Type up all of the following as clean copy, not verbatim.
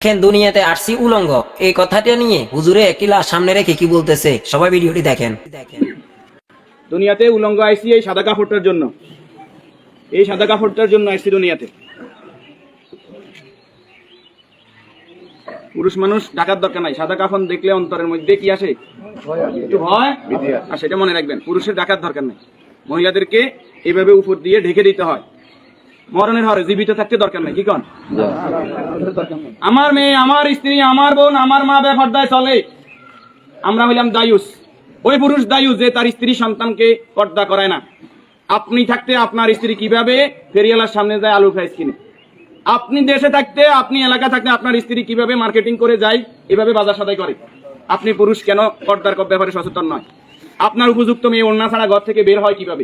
দেখেন দুনিয়াতে আসছি উলঙ্গ, এই কথাটা নিয়ে হুজুরে একটি লাশ সামনে রেখে কি বলতেছে, সবাই ভিডিওটি দেখেন। দুনিয়াতে উলঙ্গ আইসি এই সাদা কাপড়টার জন্য, এই সাদা কাপড়টার জন্য আইসি দুনিয়াতে। পুরুষ মানুষ ঢাকার দরকার নাই, সাদা কাফন দেখলে অন্তরের মধ্যে কি আসে? একটু ভয়। আর সেটা মনে রাখবেন, পুরুষের ঢাকার দরকার নাই, মহিলাদেরকে এইভাবে উপর দিয়ে ঢেকে দিতে হয়। মরণের হরে জীবিত থাকতে দরকার নাই। কি কন? আমার মেয়ে, আমার স্ত্রী, আমার বোন, আমার মা বেপরদায় চলে, আমরা হইলাম দায়ুস। ওই পুরুষ দায়ুস যে তার স্ত্রী সন্তানকে পর্দা করায় না। আপনি থাকতে আপনার স্ত্রী কিভাবে ফেরিয়ালার সামনে যায় আলু ফ্রাইস কিনে? আপনি দেশে থাকতে, আপনি এলাকা থাকতে আপনার স্ত্রী কিভাবে মার্কেটিং করে যায়, এভাবে বাজার সদাই করে? আপনি পুরুষ কেন পর্দার ব্যাপারে সচেতন নয়? আপনার উপযুক্ত মেয়ে ওড়না ছাড়া ঘর থেকে বের হয় কিভাবে?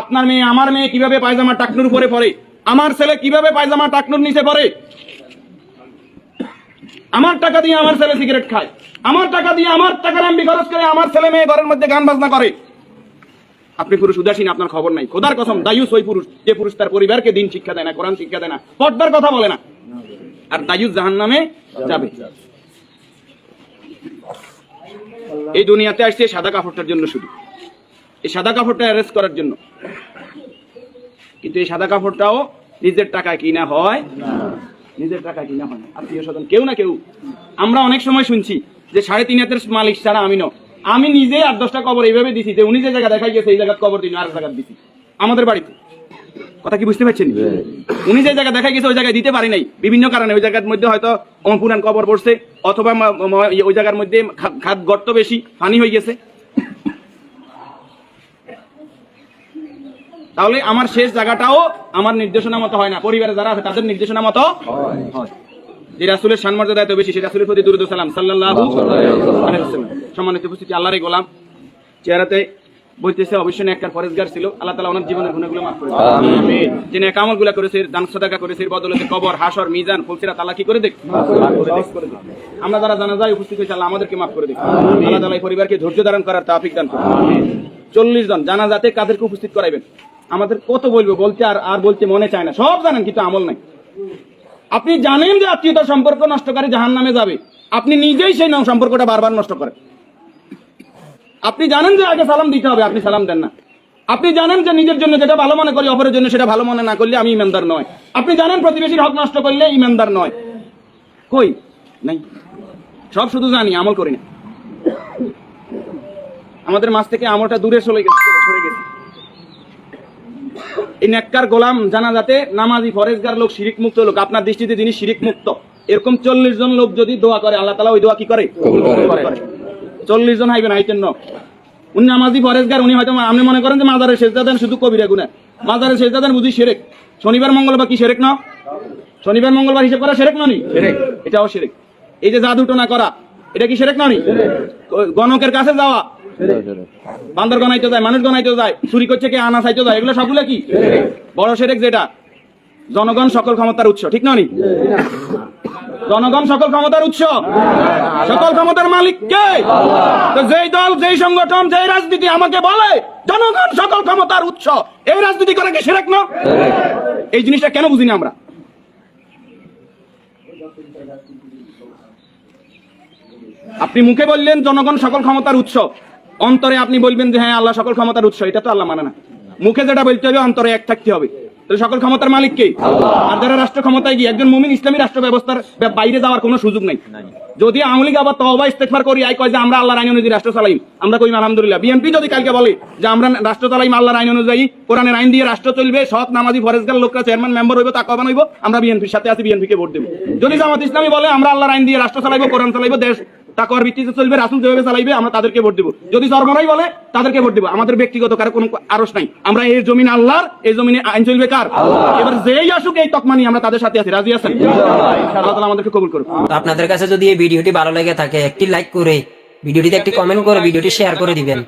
আপনার মেয়ে, আমার মেয়ে কিভাবে পায়জামা টাকনুর উপরে পড়ে? আমার ছেলে কিভাবে পায়জামা টাকনুর নিচে পড়ে? আমার টাকা দিয়ে আমার ছেলে সিগারেট খায়, আমার টাকা দিয়ে আমার টাকার এমবি খরচ করে আমার ছেলে মেয়ে ঘরের মধ্যে গান বাজনা করে। আপনি পুরুষ উদাসীন, আপনার খবর নাই। খোদার কসম, দায়ুস ওই পুরুষ যে পুরুষ তার পরিবারকে দিন শিক্ষা দেয় না, কোরআন শিক্ষা দেয় না, পর্দার কথা বলে না, আর দায়ুস জাহান্নামে যাবে। এই দুনিয়াতে আসছে সাদা কাপড়টার জন্য, শুধু এই সাদা কাপড়টা অ্যারেস্ট করার জন্য। কিন্তু এই সাদা কাপড়টাও নিজের টাকায় কিনা হয়, নিজের টাকায় কিনা হয় না, আত্মীয় স্বজন কেউ না কেউ। আমরা অনেক সময় শুনছি যে 3.5 হাতের মালিক ছাড়া আমি নয়। আমি নিজে 8-10টা কবর এইভাবে দিছি যে উনি যে জায়গা দেখাই গেছে এই জায়গা কবর দিন, আর জায়গা দিছি আমাদের বাড়িতে। কথা কি বুঝতে পারছেন? উনি যে জায়গা দেখাই গেছে ওই জায়গায় দিতে পারি নাই বিভিন্ন কারণে। ওই জায়গার মধ্যে হয়তো পুরান কবর পড়ছে, অথবা ওই জায়গার মধ্যে খাদ গর্ত বেশি, পানি হয়ে গেছে। তাহলে আমার শেষ জায়গাটাও আমার নির্দেশনা মতো হয় না, পরিবারে যারা আছে তাদের নির্দেশনা মতো হয়। যে রাসূলের সম্মানতা এত বেশি, সেই রাসূলের প্রতি দুরূদ ও সালাম সাল্লাল্লাহু আলাইহি ওয়াসাল্লাম। সম্মানিত উপস্থিতি, আল্লাহরই গোলাম চেহারাতে বলতেছে অবশ্যই নেককার পরেজগার ছিল। আল্লাহ তাআলা ওনার জীবনের গুনাহগুলো মাফ করে দেন, আমিন। যিনি নেক আমলগুলো করেছে, দান সাদাকা করেছে, এর বদলে কবর, হাসর, মিজান, ফুলসিরাত আল্লাহ কি করে দেখ, আমরা যারা জানাজায় উপস্থিত হয়েছে আল্লাহ আমাদেরকে মাফ করে দেখ। আল্লাহ তাআলা এই পরিবারকে ধৈর্য ধারণ করার তৌফিক দান করুন, আমিন। 40 জন জানাজাতে কাদেরকে উপস্থিত করাইবেন? আমাদের কত বলবো, বলতে আর বলতে মনে চায় না। সব জানেন কিন্তু আমল নাই। আপনি জানেন যে আত্মীয়তার সম্পর্ক নষ্টকারী জাহান্নামে যাবে, আপনি নিজেই সেই সম্পর্কটা বারবার নষ্ট করেন। আপনি জানেন যে আগে সালাম দিতে হবে, আপনি সালাম দেন না। আপনি জানেন যে নিজের জন্য যেটা ভালো মনে করি অপরের জন্য সেটা ভালো মনে না করলে আমি ইমানদার নয়। আপনি জানেন প্রতিবেশীর হক নষ্ট করলে ইমানদার নয়। কই নাই, সব শুধু জানি, আমল করি না। আমাদের মাঝ থেকে আমলটা দূরে সরে গেছে। এই নেককার গোলাম জানাজাতে নামাজি ফরেজগার লোক, শিরিক মুক্ত লোক, আপনার দৃষ্টিতে যিনি শিরিক মুক্ত, এরকম 40 জন লোক যদি দোয়া করে আল্লাহ তাআলা ওই দোয়া কি করে? 40 জন হাইবেন, হাইতেন না। উনি নামাজি ফরেজগার, উনি হয়তো আপনি মনে করেন যে মাজারের সেজদা দেন শুধু কবিরা গুনাহ, মাজারের সেজদা দেন বুঝি শিরক। শনিবার মঙ্গলবার কি শিরক না? শনিবার মঙ্গলবার হিসাব করা শিরক নয়? শিরক, এটাও শিরক। এই যে জাদু টোনা করা, এটা কি শিরক নয়? গণকের কাছে যাওয়া, বান্দর গনাইতে যায়, মানুষ গনাইতে যায়, চুরি করছে কে, আনা চাইতে যায়, এগুলো সবগুলো কি বড় শিরক? যেটা জনগণ সকল ক্ষমতার উৎস, ঠিক নয়? জনগণ সকল ক্ষমতার উৎস, সকল ক্ষমতার মালিক কে? তো যেই দল, যেই সংগঠন, যেই রাজনীতি আমাকে বলে জনগণ সকল ক্ষমতার উৎস, এই রাজনীতি করে কি শিরক না? এই জিনিসটা কেন বুঝিনি আমরা? আপনি মুখে বললেন জনগণ সকল ক্ষমতার উৎস, অন্তরে আপনি বলবেন যে হ্যাঁ আল্লাহ সকল ক্ষমতার উৎস, এটা তো আল্লাহ মানে না। মুখে যেটা বলতে হবে অন্তরে এক থাকতে হবে। তাহলে সকল ক্ষমতার মালিক কে? আর যারা রাষ্ট্র ক্ষমতায় গিয়ে একজন মুমিন ইসলামী রাষ্ট্র ব্যবস্থার বাইরে যাওয়ার কোনো সুযোগ নাই। যদি আওয়ামী লীগ আবার তওবা ইস্তেগফার করি আই কয় যে আমরা আল্লাহর আইন অনুযায়ী রাষ্ট্র চালাইম, আমরা কইম আলহামদুলিল্লাহ। বিএনপি যদি কালকে বলে যে আমরা রাষ্ট্র চালাইম আল্লাহর আইন অনুযায়ী, কোরআনের আইন দিয়ে রাষ্ট্র চলবে, সৎ নামাজি ফরেজগার লোকরা চেয়ারম্যান মেম্বার হইব, তাকওয়া বানাইব, আমরা বিএনপির সাথে আছি, বিএনপিকে ভোট দেব। যদি জামাত ইসলামী বলে আমরা আল্লাহর আইন দিয়ে রাষ্ট্র চালাইব, কোরআন চালাইব, দেশ তাকওয়ার ভিত্তিতে চলবে, রাসূল যেভাবে চালাইবে আমরা তাদেরকে ভোট দেব। যদি চরমরাই বলে তাদেরকে ভোট দেব। আমাদের ব্যক্তিগত কারো কোনো আরশ নাই। আমরা এই জমিন আল্লাহর, এই জমিনে আইন চলবে কার? এবার যেই আসুক এই তকমানি আমরা তাদের সাথে আছি, রাজি আছেন? আল্লাহ তাআলা আমাদেরকে কবুল করুন। আপনাদের কাছে যদি এই ভিডিওটি ভালো লেগে থাকে একটি লাইক করে, ভিডিওটিতে একটি কমেন্ট করে ভিডিওটি শেয়ার করে দিবেন।